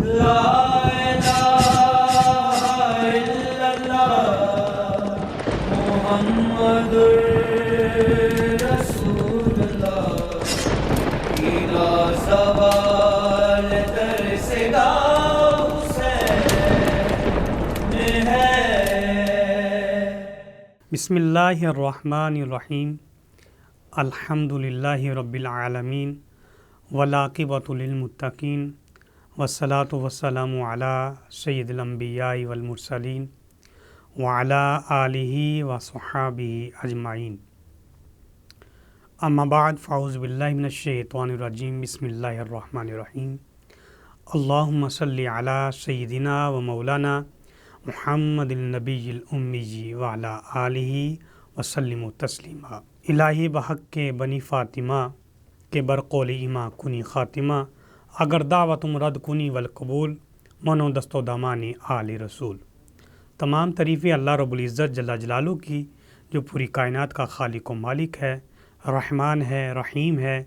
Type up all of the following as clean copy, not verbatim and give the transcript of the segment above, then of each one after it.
بسم اللہ الرحمن الرحیم الحمدللہ رب العالمین والعاقبۃ للمتقین والصلاۃ والسلام علی سید الانبیاء والمرسلین وعلی آلہ وصحبہ اجمعین، اما بعد فاعوذ باللہ من الشیطان الرجیم، بسم اللہ الرحمن الرحیم، اللہم صلی علی سیدنا و مولانا محمد النبی الامی وعلی آلہ وسلم تسلیما۔ الہی بحق کے بنی فاطمہ کے برقول ایما کنی خاتمہ، اگر دعوتم رد کنی والقبول، منو دست و دامان آل رسول۔ تمام تعریفیں اللہ رب العزت جل جلالہ کی، جو پوری کائنات کا خالق و مالک ہے، رحمان ہے، رحیم ہے،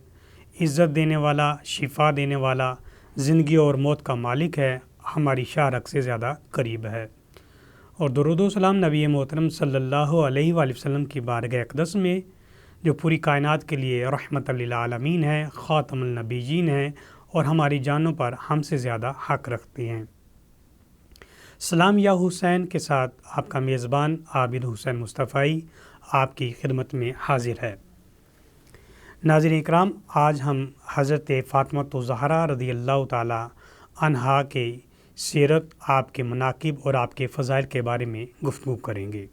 عزت دینے والا، شفا دینے والا، زندگی اور موت کا مالک ہے، ہماری شارک سے زیادہ قریب ہے۔ اور درود و سلام نبی محترم صلی اللہ علیہ وآلہ وسلم کی بارگاہ اقدس میں، جو پوری کائنات کے لیے رحمت للعالمین ہے، خاتم النبیین ہیں اور ہماری جانوں پر ہم سے زیادہ حق رکھتے ہیں۔ سلام یا حسین کے ساتھ آپ کا میزبان عابد حسین مصطفی آپ کی خدمت میں حاضر ہے۔ ناظرین اکرام، آج ہم حضرت فاطمۃ الزہرا رضی اللہ تعالی عنہا کے سیرت، آپ کے مناقب اور آپ کے فضائل کے بارے میں گفتگو کریں گے۔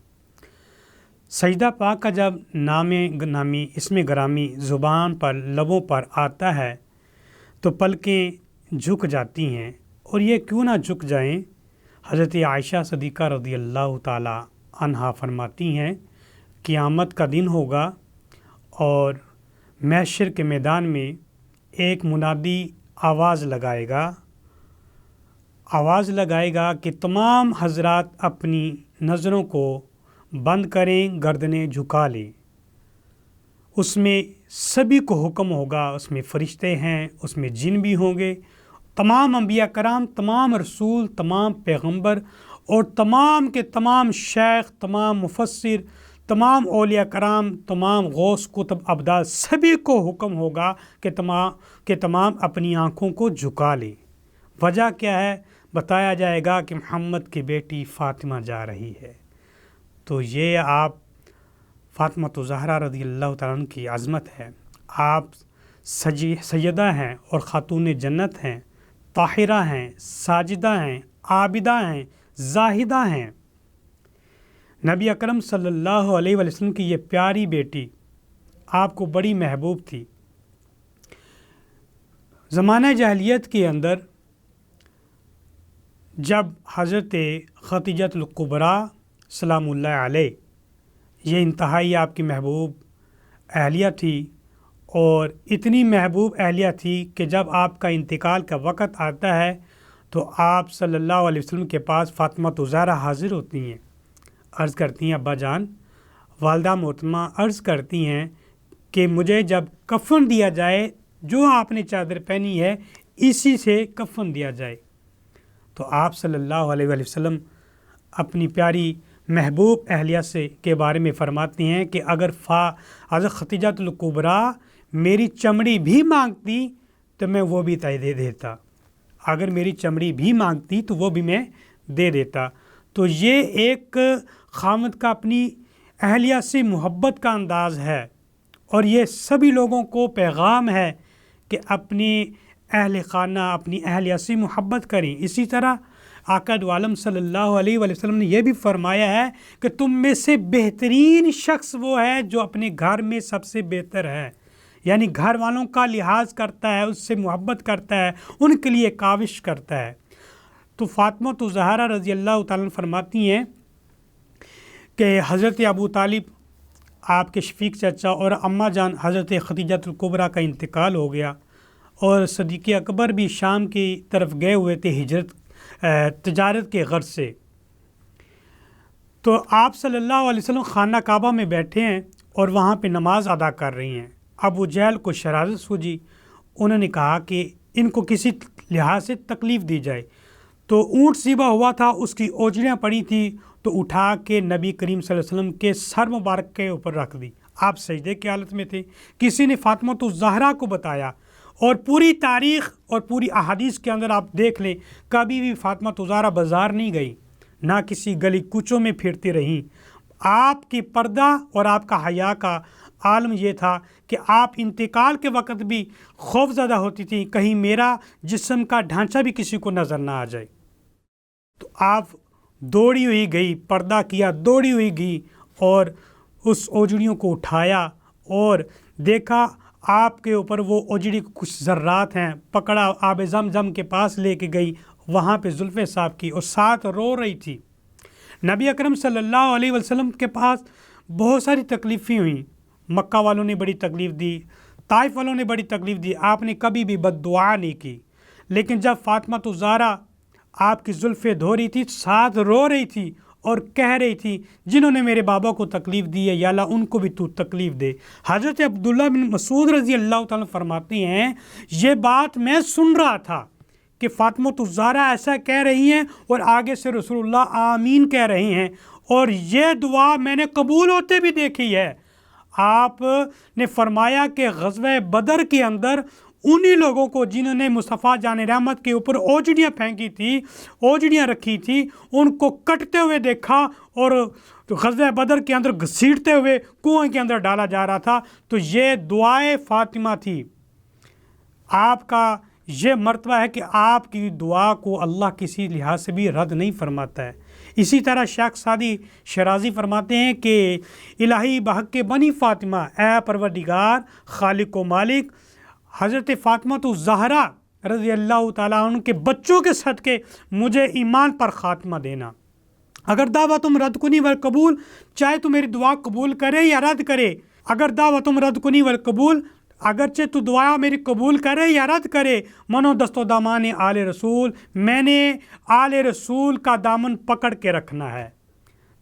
سجدہ پاک کا جب نامی اسم گرامی زبان پر، لبوں پر آتا ہے تو پلکیں جھک جاتی ہیں، اور یہ کیوں نہ جھک جائیں؟ حضرت عائشہ صدیقہ رضی اللہ تعالی عنہا فرماتی ہیں، قیامت کا دن ہوگا اور محشر کے میدان میں ایک منادی آواز لگائے گا کہ تمام حضرات اپنی نظروں کو بند کریں، گردنیں جھکا لیں۔ اس میں سبھی کو حکم ہوگا، اس میں فرشتے ہیں، اس میں جن بھی ہوں گے، تمام انبیاء کرام، تمام رسول، تمام پیغمبر اور تمام کے تمام شیخ، تمام مفسر، تمام اولیاء کرام، تمام غوث قطب ابدال، سبھی کو حکم ہوگا کہ تمام اپنی آنکھوں کو جھکا لیں۔ وجہ کیا ہے؟ بتایا جائے گا کہ محمد کی بیٹی فاطمہ جا رہی ہے۔ تو یہ آپ فاطمۃ الزہرا رضی اللہ تعالیٰ عنہ کی عظمت ہے۔ آپ سیدہ ہیں اور خاتون جنت ہیں، طاہرہ ہیں، ساجدہ ہیں، عابدہ ہیں، زاہدہ ہیں۔ نبی اکرم صلی اللہ علیہ وآلہ وسلم کی یہ پیاری بیٹی آپ کو بڑی محبوب تھی۔ زمانہ جاہلیت کے اندر جب حضرت خدیجہ الکبریٰ سلام اللہ علیہ، یہ انتہائی آپ کی محبوب اہلیہ تھی، اور اتنی محبوب اہلیہ تھی کہ جب آپ کا انتقال کا وقت آتا ہے تو آپ صلی اللہ علیہ وسلم کے پاس فاطمۃ الزہرا حاضر ہوتی ہیں، عرض کرتی ہیں، ابا جان، والدہ محترمہ عرض کرتی ہیں کہ مجھے جب کفن دیا جائے، جو آپ نے چادر پہنی ہے اسی سے کفن دیا جائے۔ تو آپ صلی اللہ علیہ وآلہ وسلم اپنی پیاری محبوب اہلیہ سے کے بارے میں فرماتی ہیں کہ اگر حضرت خدیجہ الکبریٰ میری چمڑی بھی مانگتی تو میں وہ بھی دے دیتا، اگر میری چمڑی بھی مانگتی تو وہ بھی میں دے دیتا۔ تو یہ ایک خاوند کا اپنی اہلیہ سے محبت کا انداز ہے، اور یہ سبھی لوگوں کو پیغام ہے کہ اپنی اہل خانہ، اپنی اہلیہ سے محبت کریں۔ اسی طرح آقا دو عالم صلی اللہ علیہ وآلہ وسلم نے یہ بھی فرمایا ہے کہ تم میں سے بہترین شخص وہ ہے جو اپنے گھر میں سب سے بہتر ہے، یعنی گھر والوں کا لحاظ کرتا ہے، اس سے محبت کرتا ہے، ان کے لیے کاوش کرتا ہے۔ تو فاطمۃ الزہرا رضی اللہ تعالیٰ فرماتی ہیں کہ حضرت ابو طالب، آپ کے شفیق چچا، اور اماں جان حضرت خدیجہ الکبریٰ کا انتقال ہو گیا، اور صدیق اکبر بھی شام کی طرف گئے ہوئے تھے تجارت کے غرض سے۔ تو آپ صلی اللہ علیہ وسلم خانہ کعبہ میں بیٹھے ہیں اور وہاں پہ نماز ادا کر رہی ہیں۔ ابو جہل کو شرارت سوجی، انہوں نے کہا کہ ان کو کسی لحاظ سے تکلیف دی جائے۔ تو اونٹ ذبح ہوا تھا، اس کی اوجڑیاں پڑی تھی، تو اٹھا کے نبی کریم صلی اللہ علیہ وسلم کے سر مبارک کے اوپر رکھ دی۔ آپ سجدے کی حالت میں تھے۔ کسی نے فاطمہ الزہرا کو بتایا، اور پوری تاریخ اور پوری احادیث کے اندر آپ دیکھ لیں، کبھی بھی فاطمہ الزہرا بازار نہیں گئی، نہ کسی گلی کوچوں میں پھرتی رہیں۔ آپ کی پردہ اور آپ کا حیا کا عالم یہ تھا کہ آپ انتقال کے وقت بھی خوف زدہ ہوتی تھی، کہیں میرا جسم کا ڈھانچہ بھی کسی کو نظر نہ آ جائے۔ تو آپ دوڑی ہوئی گئی، پردہ کیا، دوڑی ہوئی گئی اور اس اوجڑیوں کو اٹھایا اور دیکھا آپ کے اوپر وہ اوجڑی کچھ ذرات ہیں، پکڑا، آب زمزم کے پاس لے کے گئی، وہاں پہ زلفیں صاف کی اور ساتھ رو رہی تھی۔ نبی اکرم صلی اللہ علیہ وسلم کے پاس بہت ساری تکلیفیں ہوئیں، مکہ والوں نے بڑی تکلیف دی، طائف والوں نے بڑی تکلیف دی، آپ نے کبھی بھی بد دعا نہیں کی، لیکن جب فاطمہ الزہرا آپ کی زلفیں دھو رہی تھی، ساتھ رو رہی تھی اور کہہ رہی تھی جنہوں نے میرے بابا کو تکلیف دی ہے یا اللہ ان کو بھی تو تکلیف دے۔ حضرت عبداللہ بن مسعود رضی اللہ تعالیٰ فرماتی ہیں یہ بات میں سن رہا تھا کہ فاطمہ الزہرا ایسا کہہ رہی ہیں اور آگے سے رسول اللہ آمین کہہ رہے ہیں، اور یہ دعا میں نے قبول ہوتے بھی دیکھی ہے۔ آپ نے فرمایا کہ غزوہ بدر کے اندر انہی لوگوں کو جنہوں نے مصطفیٰ جان رحمت کے اوپر اوجڑیاں پھینکی تھی، اوجڑیاں رکھی تھی، ان کو کٹتے ہوئے دیکھا اور غزوہ بدر کے اندر گھسیٹتے ہوئے کنویں کے اندر ڈالا جا رہا تھا۔ تو یہ دعائے فاطمہ تھی۔ آپ کا یہ مرتبہ ہے کہ آپ کی دعا کو اللہ کسی لحاظ سے بھی رد نہیں فرماتا ہے۔ اسی طرح شیخ سعدی شیرازی فرماتے ہیں کہ الہی بحق بنی فاطمہ، اے پروردگار خالق و مالک، حضرت فاطمہ الزہرا رضی اللہ تعالیٰ عنہ کے بچوں کے صدقے مجھے ایمان پر خاتمہ دینا۔ اگر دعوتم رد کنی والقبول، چاہے تو میری دعا قبول کرے یا رد کرے، اگر دعوتم رد کنی والقبول، اگرچہ تو دعا میری قبول کرے یا رد کرے، منو دست و دامان آل رسول، میں نے آل رسول کا دامن پکڑ کے رکھنا ہے۔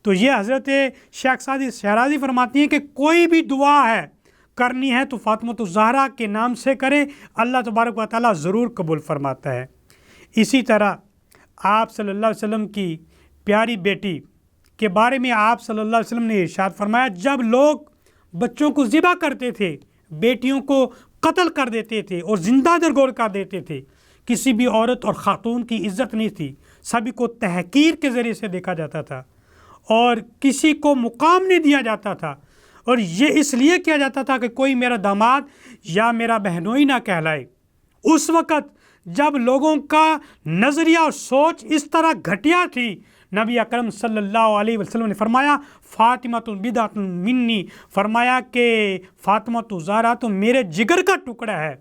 تو یہ حضرت شیخ سعدی شیرازی فرماتی ہیں کہ کوئی بھی دعا ہے کرنی ہے تو فاطمہ الزہرا کے نام سے کرے، اللہ تبارک و تعالیٰ ضرور قبول فرماتا ہے۔ اسی طرح آپ صلی اللہ علیہ وسلم کی پیاری بیٹی کے بارے میں آپ صلی اللہ علیہ وسلم نے ارشاد فرمایا، جب لوگ بچوں کو ذبح کرتے تھے، بیٹیوں کو قتل کر دیتے تھے اور زندہ درگور کر دیتے تھے، کسی بھی عورت اور خاتون کی عزت نہیں تھی، سبھی کو تحقیر کے ذریعے سے دیکھا جاتا تھا اور کسی کو مقام نہیں دیا جاتا تھا، اور یہ اس لیے کیا جاتا تھا کہ کوئی میرا داماد یا میرا بہنوئی نہ کہلائے۔ اس وقت جب لوگوں کا نظریہ اور سوچ اس طرح گھٹیا تھی، نبی اکرم صلی اللہ علیہ وسلم نے فرمایا فاطمہ بدعۃ منی، فرمایا کہ فاطمہ الزہرا تو میرے جگر کا ٹکڑا ہے۔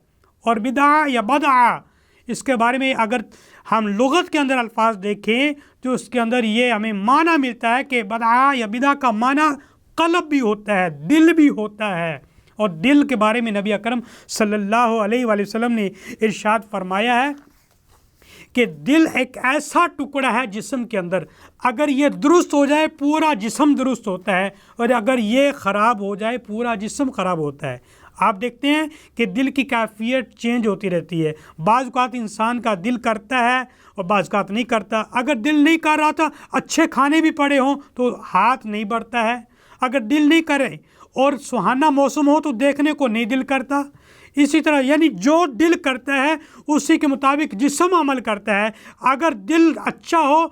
اور بدعہ یا بدعہ، اس کے بارے میں اگر ہم لغت کے اندر الفاظ دیکھیں تو اس کے اندر یہ ہمیں معنی ملتا ہے کہ بدعہ یا بدعہ کا معنی قلب بھی ہوتا ہے، دل بھی ہوتا ہے، اور دل کے بارے میں نبی اکرم صلی اللہ علیہ وآلہ وسلم نے ارشاد فرمایا ہے کہ دل ایک ایسا ٹکڑا ہے جسم کے اندر، اگر یہ درست ہو جائے پورا جسم درست ہوتا ہے، اور اگر یہ خراب ہو جائے پورا جسم خراب ہوتا ہے۔ آپ دیکھتے ہیں کہ دل کی کیفیت چینج ہوتی رہتی ہے، بعض اوقات انسان کا دل کرتا ہے اور بعض اوقات نہیں کرتا۔ اگر دل نہیں کر رہا تھا، اچھے کھانے بھی پڑے ہوں تو ہاتھ نہیں بڑھتا ہے، اگر دل نہیں کرے اور سہانا موسم ہو تو دیکھنے کو نہیں دل کرتا۔ اسی طرح یعنی جو دل کرتا ہے اسی کے مطابق جسم عمل کرتا ہے۔ اگر دل اچھا ہو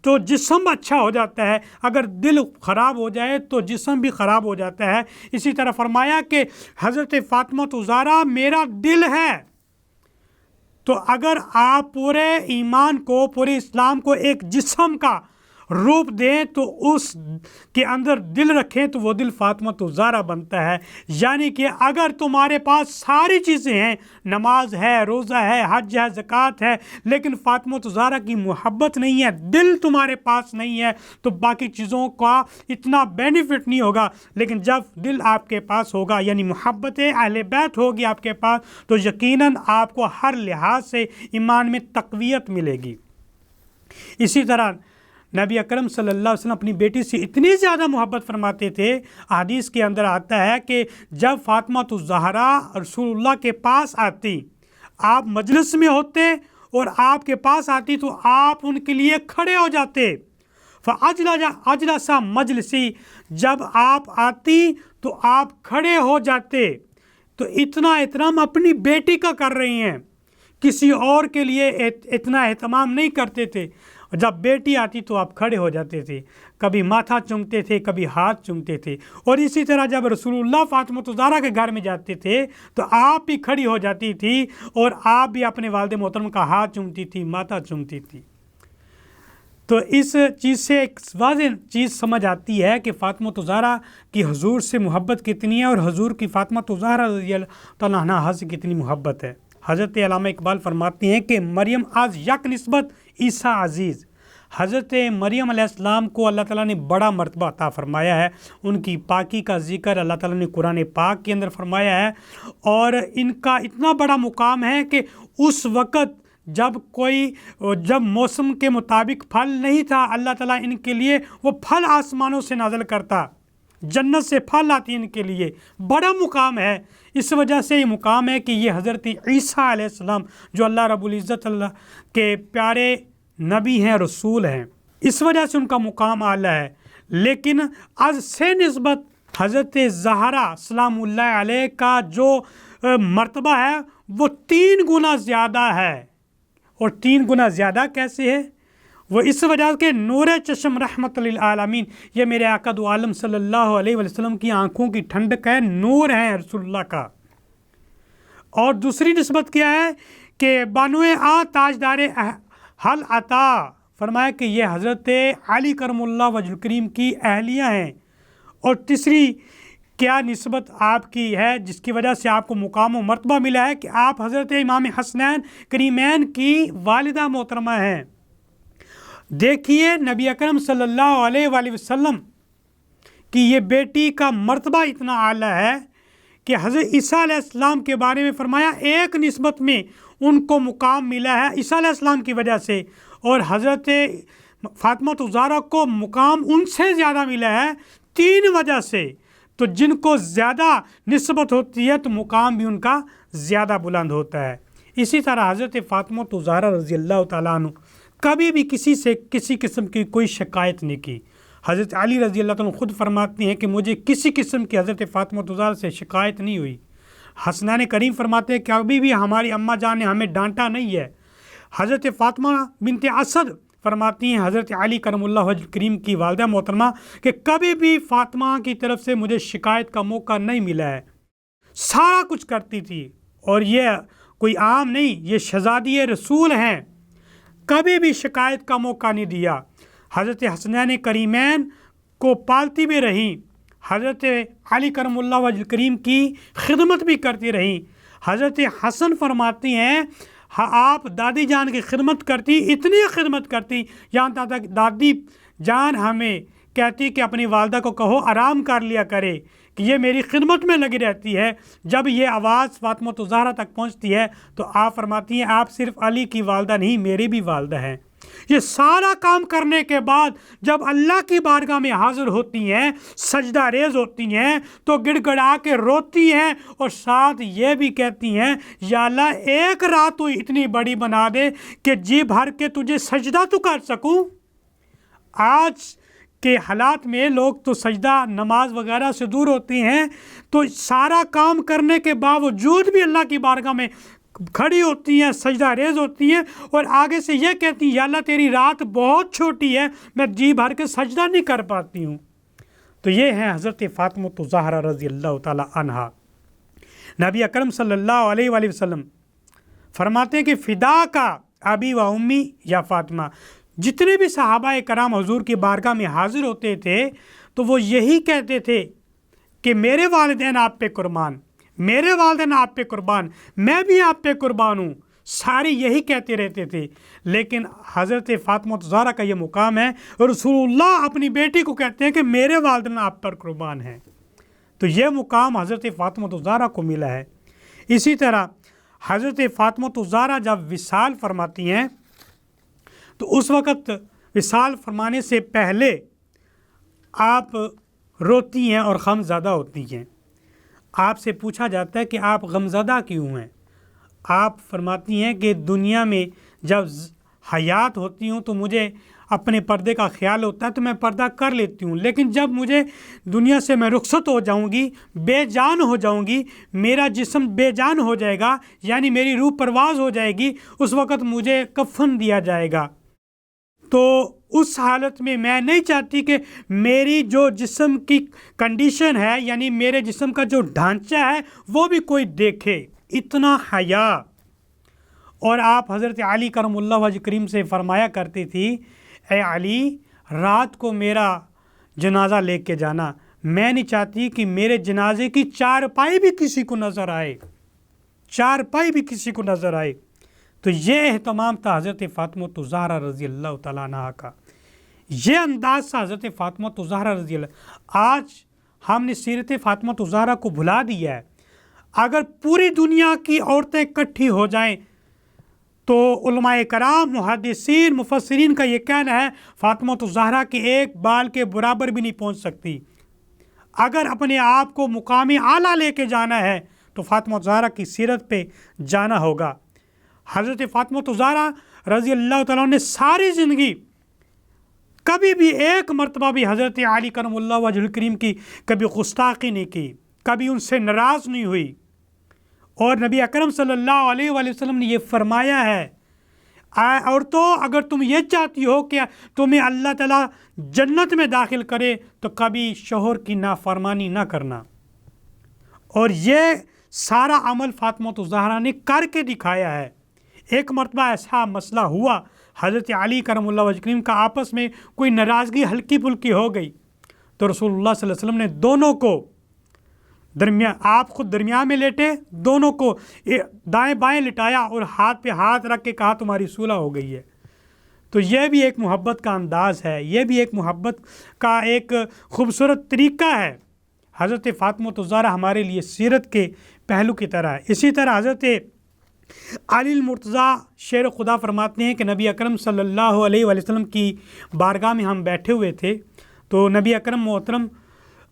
تو جسم اچھا ہو جاتا ہے، اگر دل خراب ہو جائے تو جسم بھی خراب ہو جاتا ہے۔ اسی طرح فرمایا کہ حضرت فاطمہ الزہرا میرا دل ہے۔ تو اگر آپ پورے ایمان کو، پورے اسلام کو ایک جسم کا روپ دیں تو اس کے اندر دل رکھیں تو وہ دل فاطمہ الزہرا بنتا ہے۔ یعنی کہ اگر تمہارے پاس ساری چیزیں ہیں، نماز ہے، روزہ ہے، حج ہے، زکوٰۃ ہے، لیکن فاطمہ الزہرا کی محبت نہیں ہے، دل تمہارے پاس نہیں ہے، تو باقی چیزوں کا اتنا بینیفٹ نہیں ہوگا۔ لیکن جب دل آپ کے پاس ہوگا، یعنی محبت اہل بیت ہوگی آپ کے پاس، تو یقیناً آپ کو ہر لحاظ سے ایمان میں تقویت ملے گی۔ اسی طرح نبی اکرم صلی اللہ علیہ وسلم اپنی بیٹی سے اتنی زیادہ محبت فرماتے تھے، حدیث کے اندر آتا ہے کہ جب فاطمہ الزہرا رسول اللہ کے پاس آتی، آپ مجلس میں ہوتے اور آپ کے پاس آتی تو آپ ان کے لیے کھڑے ہو جاتے۔ فَأَجْلَسَ مجلسی، جب آپ آتی تو آپ کھڑے ہو جاتے۔ تو اتنا احترام اپنی بیٹی کا کر رہی ہیں، کسی اور کے لیے اتنا اہتمام نہیں کرتے تھے۔ جب بیٹی آتی تو آپ کھڑے ہو جاتے تھے، کبھی ماتھا چومتے تھے، کبھی ہاتھ چومتے تھے۔ اور اسی طرح جب رسول اللہ فاطمہ الزہرا کے گھر میں جاتے تھے تو آپ بھی کھڑی ہو جاتی تھی اور آپ بھی اپنے والد محترم کا ہاتھ چومتی تھی، ماتھا چومتی تھی۔ تو اس چیز سے ایک واضح چیز سمجھ آتی ہے کہ فاطمہ الزہرا کی حضور سے محبت کتنی ہے اور حضور کی فاطمہ الزہرا رضی اللہ تعالیٰ عنہا سے کتنی محبت ہے۔ حضرت علامہ اقبال فرماتے ہیں کہ مریم آز یک نسبت عیسیٰ عزیز، حضرت مریم علیہ السلام کو اللہ تعالیٰ نے بڑا مرتبہ عطا فرمایا ہے۔ ان کی پاکی کا ذکر اللہ تعالیٰ نے قرآن پاک کے اندر فرمایا ہے، اور ان کا اتنا بڑا مقام ہے کہ اس وقت جب موسم کے مطابق پھل نہیں تھا، اللہ تعالیٰ ان کے لیے وہ پھل آسمانوں سے نازل کرتا، جنت سے پھل آتی ان کے لیے، بڑا مقام ہے۔ اس وجہ سے یہ مقام ہے کہ یہ حضرت عیسیٰ علیہ السلام جو اللہ رب العزت اللہ کے پیارے نبی ہیں، رسول ہیں، اس وجہ سے ان کا مقام اعلیٰ ہے۔ لیکن از سے نسبت حضرت زہرا سلام اللہ علیہ کا جو مرتبہ ہے وہ 3 گنا زیادہ ہے۔ اور 3 گنا زیادہ کیسے ہے؟ وہ اس وجہ کہ نور چشم رحمت للعالمین، یہ میرے آقا دو عالم صلی اللہ علیہ وسلم کی آنکھوں کی ٹھنڈک ہے، نور ہے رسول اللہ کا۔ اور دوسری نسبت کیا ہے کہ بانوئے تاجدار حل عطا، فرمایا کہ یہ حضرت علی کرم اللہ وجہ الکریم کی اہلیہ ہیں۔ اور تیسری کیا نسبت آپ کی ہے جس کی وجہ سے آپ کو مقام و مرتبہ ملا ہے کہ آپ حضرت امام حسنین کریمین کی والدہ محترمہ ہیں۔ دیکھیے نبی اکرم صلی اللہ علیہ وآلہ وسلم کی یہ بیٹی کا مرتبہ اتنا اعلیٰ ہے کہ حضرت عیسیٰ علیہ السلام کے بارے میں فرمایا ایک نسبت میں ان کو مقام ملا ہے عیسیٰ علیہ السلام کی وجہ سے، اور حضرت فاطمہ الزہرا کو مقام ان سے زیادہ ملا ہے 3 وجہ سے۔ تو جن کو زیادہ نسبت ہوتی ہے تو مقام بھی ان کا زیادہ بلند ہوتا ہے۔ اسی طرح حضرت فاطمہ الزہرا رضی اللہ تعالیٰ عنہ کبھی بھی کسی سے کسی قسم کی کوئی شکایت نہیں کی۔ حضرت علی رضی اللہ تعالیٰ عنہ خود فرماتے ہیں کہ مجھے کسی قسم کی حضرت فاطمہ الزہرا سے شکایت نہیں ہوئی۔ حسنین کریم فرماتے ہیں کہ کبھی بھی ہماری اماں جان نے ہمیں ڈانٹا نہیں ہے۔ حضرت فاطمہ بنت اسد فرماتی ہیں حضرت علی کرم اللہ وجہ الکریم کی والدہ محترمہ کہ کبھی بھی فاطمہ کی طرف سے مجھے شکایت کا موقع نہیں ملا ہے، سارا کچھ کرتی تھی، اور یہ کوئی عام نہیں، یہ شہزادی رسول ہیں، کبھی بھی شکایت کا موقع نہیں دیا۔ حضرت حسنین کریمین کو پالتی بھی رہیں، حضرت علی کرم اللہ وجہ الکریم کی خدمت بھی کرتی رہیں۔ حضرت حسن فرماتی ہیں آپ دادی جان کی خدمت کرتی، اتنی خدمت کرتی، یہاں تک دادی جان ہمیں کہتی کہ اپنی والدہ کو کہو آرام کر لیا کرے کہ یہ میری خدمت میں لگی رہتی ہے۔ جب یہ آواز فاطمہ الزہرا تک پہنچتی ہے تو آپ فرماتی ہیں آپ صرف علی کی والدہ نہیں، میری بھی والدہ ہیں۔ یہ سارا کام کرنے کے بعد جب اللہ کی بارگاہ میں حاضر ہوتی ہیں، سجدہ ریز ہوتی ہیں تو گڑ گڑا کے روتی ہیں، اور ساتھ یہ بھی کہتی ہیں یا اللہ ایک رات تو اتنی بڑی بنا دے کہ جی بھر کے تجھے سجدہ تو کر سکوں۔ آج کے حالات میں لوگ تو سجدہ نماز وغیرہ سے دور ہوتے ہیں، تو سارا کام کرنے کے باوجود بھی اللہ کی بارگاہ میں کھڑی ہوتی ہیں، سجدہ ریز ہوتی ہیں، اور آگے سے یہ کہتی ہیں یا اللہ تیری رات بہت چھوٹی ہے، میں جی بھر کے سجدہ نہیں کر پاتی ہوں۔ تو یہ ہے حضرت فاطمہ الزہرا رضی اللہ تعالی عنہا۔ نبی اکرم صلی اللہ علیہ وآلہ وسلم فرماتے ہیں کہ فدا کا ابی و امی یا فاطمہ، جتنے بھی صحابہ کرام حضور کی بارگاہ میں حاضر ہوتے تھے تو وہ یہی کہتے تھے کہ میرے والدین آپ پہ قربان، میرے والدین آپ پہ قربان، میں بھی آپ پہ قربان ہوں، سارے یہی کہتے رہتے تھے۔ لیکن حضرت فاطمہ الزہرا کا یہ مقام ہے، رسول اللہ اپنی بیٹی کو کہتے ہیں کہ میرے والدین آپ پر قربان ہیں۔ تو یہ مقام حضرت فاطمہ الزہرا کو ملا ہے۔ اسی طرح حضرت فاطمہ الزہرا جب وصال فرماتی ہیں تو اس وقت وصال فرمانے سے پہلے آپ روتی ہیں اور غم زدہ ہوتی ہیں۔ آپ سے پوچھا جاتا ہے کہ آپ غم زدہ کیوں ہیں؟ آپ فرماتی ہیں کہ دنیا میں جب حیات ہوتی ہوں تو مجھے اپنے پردے کا خیال ہوتا ہے تو میں پردہ کر لیتی ہوں، لیکن جب مجھے دنیا سے میں رخصت ہو جاؤں گی، بے جان ہو جاؤں گی، میرا جسم بے جان ہو جائے گا، یعنی میری روح پرواز ہو جائے گی، اس وقت مجھے کفن دیا جائے گا۔ تو اس حالت میں میں نہیں چاہتی کہ میری جو جسم کی کنڈیشن ہے، یعنی میرے جسم کا جو ڈھانچہ ہے وہ بھی کوئی دیکھے، اتنا حیا۔ اور آپ حضرت علی کرم اللہ وجہ کریم سے فرمایا کرتی تھی، اے علی رات کو میرا جنازہ لے کے جانا، میں نہیں چاہتی کہ میرے جنازے کی چارپائی بھی کسی کو نظر آئے، چارپائی بھی کسی کو نظر آئے۔ تو یہ اہتمام تھا حضرت فاطمہ الزہرا رضی اللہ تعالیٰ عنہا کا، یہ انداز تھا حضرت فاطمہ الزہرا رضی اللہ۔ آج ہم نے سیرت فاطمہ الزہرا کو بھلا دیا ہے۔ اگر پوری دنیا کی عورتیں اکٹھی ہو جائیں تو علماء کرام، محدثین، مفسرین کا یہ کہنا ہے فاطمہ الزہرا کے ایک بال کے برابر بھی نہیں پہنچ سکتی۔ اگر اپنے آپ کو مقام اعلیٰ لے کے جانا ہے تو فاطمہ الزہرا کی سیرت پہ جانا ہوگا۔ حضرت فاطمہ الزہرا رضی اللہ تعالیٰ نے ساری زندگی کبھی بھی ایک مرتبہ بھی حضرت علی کرم اللہ وجہ کریم کی کبھی گستاخی نہیں کی، کبھی ان سے ناراض نہیں ہوئی۔ اور نبی اکرم صلی اللہ علیہ وآلہ وسلم نے یہ فرمایا ہے، عورتوں اگر تم یہ چاہتی ہو کہ تمہیں اللہ تعالیٰ جنت میں داخل کرے تو کبھی شوہر کی نافرمانی نہ کرنا۔ اور یہ سارا عمل فاطمہ الزہرا نے کر کے دکھایا ہے۔ ایک مرتبہ ایسا مسئلہ ہوا، حضرت علی کرم اللہ وجہ کریم کا آپس میں کوئی ناراضگی ہلکی پھلکی ہو گئی، تو رسول اللہ صلی اللہ علیہ وسلم نے دونوں کو آپ خود درمیان میں لیٹے، دونوں کو دائیں بائیں لٹایا اور ہاتھ پہ ہاتھ رکھ کے کہا تمہاری صلح ہو گئی ہے۔ تو یہ بھی ایک محبت کا انداز ہے، یہ بھی ایک محبت کا ایک خوبصورت طریقہ ہے۔ حضرت فاطمہ الزہرا ہمارے لیے سیرت کے پہلو کی طرح ہے۔ اسی طرح حضرت علی المرتضیٰ شیر خدا فرماتے ہیں کہ نبی اکرم صلی اللہ علیہ وآلہ وسلم کی بارگاہ میں ہم بیٹھے ہوئے تھے، تو نبی اکرم محترم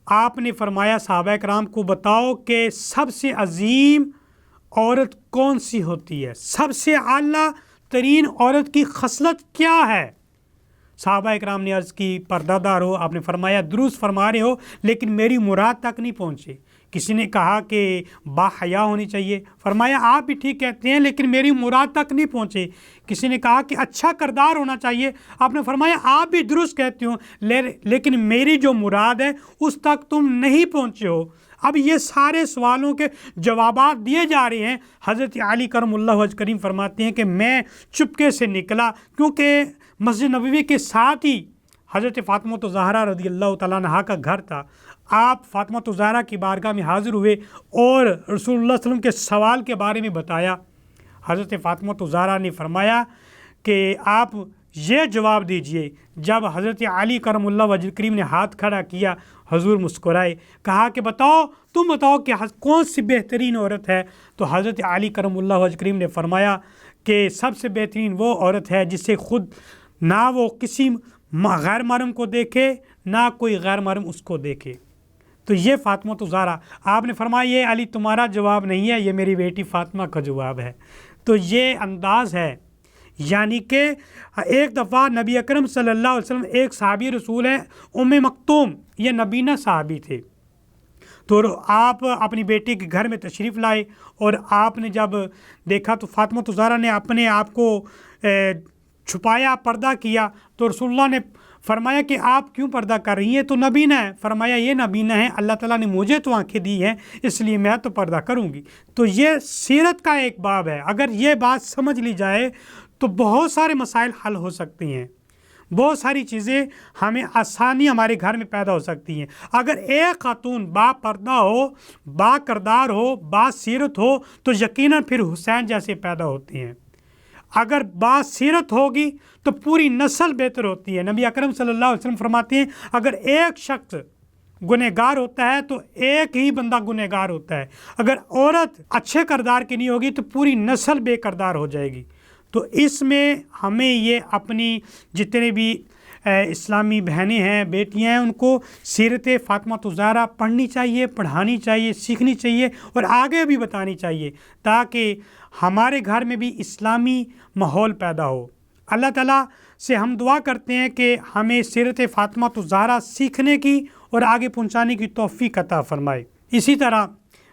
آپ نے فرمایا صحابہ کرام کو بتاؤ کہ سب سے عظیم عورت کون سی ہوتی ہے، سب سے اعلیٰ ترین عورت کی خصلت کیا ہے؟ صحابہ کرام نے عرض کی پردہ دار ہو۔ آپ نے فرمایا درست فرما رہے ہو، لیکن میری مراد تک نہیں پہنچے۔ کسی نے کہا کہ با حیا ہونی چاہیے، فرمایا آپ بھی ٹھیک کہتے ہیں لیکن میری مراد تک نہیں پہنچے۔ کسی نے کہا کہ اچھا کردار ہونا چاہیے، آپ نے فرمایا آپ بھی درست کہتے ہو لیکن میری جو مراد ہے اس تک تم نہیں پہنچے ہو۔ اب یہ سارے سوالوں کے جوابات دیے جا رہے ہیں۔ حضرت علی کرم اللہ وجہ کریم فرماتے ہیں کہ میں چپکے سے نکلا، کیونکہ مسجد نبوی کے ساتھ ہی حضرت فاطمہ الزہرا رضی اللہ تعالیٰ عنہا کا گھر تھا۔ آپ فاطمہ الزہرا کی بارگاہ میں حاضر ہوئے اور رسول اللہ صلی اللہ علیہ وسلم کے سوال کے بارے میں بتایا۔ حضرت فاطمہ الزہرا نے فرمایا کہ آپ یہ جواب دیجئے۔ جب حضرت علی کرم اللہ وجہ کریم نے ہاتھ کھڑا کیا، حضور مسکرائے، کہا کہ تم بتاؤ کہ کون سی بہترین عورت ہے؟ تو حضرت علی کرم اللہ وجہ کریم نے فرمایا کہ سب سے بہترین وہ عورت ہے جسے خود نہ وہ کسی غیر محرم کو دیکھے، نہ کوئی غیر محرم اس کو دیکھے۔ تو یہ فاطمہ الزہرا، آپ نے فرمایا یہ علی تمہارا جواب نہیں ہے، یہ میری بیٹی فاطمہ کا جواب ہے۔ تو یہ انداز ہے، یعنی کہ ایک دفعہ نبی اکرم صلی اللہ علیہ وسلم ایک صحابی رسول ہیں ام مکتوم، یہ نبینہ صحابی تھے، تو آپ اپنی بیٹی کے گھر میں تشریف لائے اور آپ نے جب دیکھا تو فاطمہ الزہرا نے اپنے آپ کو چھپایا، پردہ کیا، تو رسول اللہ نے فرمایا کہ آپ کیوں پردہ کر رہی ہیں؟ تو نبینہ ہے۔ فرمایا یہ نبینہ ہے، اللہ تعالیٰ نے مجھے تو آنکھیں دی ہیں اس لیے میں تو پردہ کروں گی۔ تو یہ سیرت کا ایک باب ہے، اگر یہ بات سمجھ لی جائے تو بہت سارے مسائل حل ہو سکتے ہیں، بہت ساری چیزیں ہمیں آسانی ہمارے گھر میں پیدا ہو سکتی ہیں۔ اگر ایک خاتون با پردہ ہو، با کردار ہو، با سیرت ہو تو یقیناً پھر حسین جیسے پیدا ہوتے ہیں۔ اگر با سیرت ہوگی تو پوری نسل بہتر ہوتی ہے۔ نبی اکرم صلی اللہ علیہ وسلم فرماتے ہیں اگر ایک شخص گنہگار ہوتا ہے تو ایک ہی بندہ گنہگار ہوتا ہے، اگر عورت اچھے کردار کی نہیں ہوگی تو پوری نسل بے کردار ہو جائے گی۔ تو اس میں ہمیں یہ اپنی جتنے بھی اسلامی بہنیں ہیں، بیٹیاں ہیں، ان کو سیرت فاطمہ الزہرا پڑھنی چاہیے، پڑھانی چاہیے، سیکھنی چاہیے اور آگے بھی بتانی چاہیے، تاکہ ہمارے گھر میں بھی اسلامی ماحول پیدا ہو۔ اللہ تعالیٰ سے ہم دعا کرتے ہیں کہ ہمیں سیرت فاطمہ الزہرا سیکھنے کی اور آگے پہنچانے کی توفیق عطا فرمائے۔ اسی طرح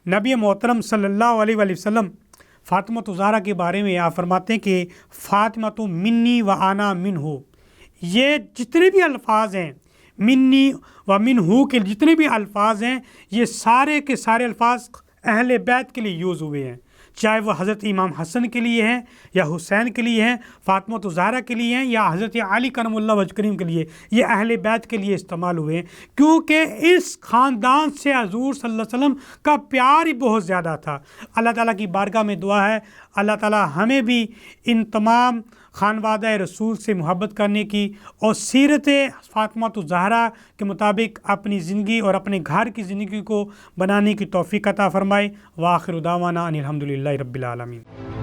نبی محترم صلی اللہ علیہ وآلہ وسلم فاطمہ الزہرا کے بارے میں آپ فرماتے ہیں کہ فاطمہ منی و انا منہ، یہ جتنے بھی الفاظ ہیں، منی و منہ کے جتنے بھی الفاظ ہیں، یہ سارے کے سارے الفاظ اہل بیت کے لیے یوز ہوئے ہیں، چاہے وہ حضرت امام حسن کے لیے ہیں یا حسین کے لیے ہیں، فاطمہ الزہرا کے لیے ہیں یا حضرت علی کرم اللہ وجہ کریم کے لیے، یہ اہل بیت کے لیے استعمال ہوئے ہیں، کیونکہ اس خاندان سے حضور صلی اللہ علیہ وسلم کا پیار ہی بہت زیادہ تھا۔ اللہ تعالیٰ کی بارگاہ میں دعا ہے اللہ تعالیٰ ہمیں بھی ان تمام خانوادہ رسول سے محبت کرنے کی اور سیرت فاطمہ الزہرا کے مطابق اپنی زندگی اور اپنے گھر کی زندگی کو بنانے کی توفیق عطا فرمائے۔ وآخر دعوانا ان الحمد للہ رب العالمین۔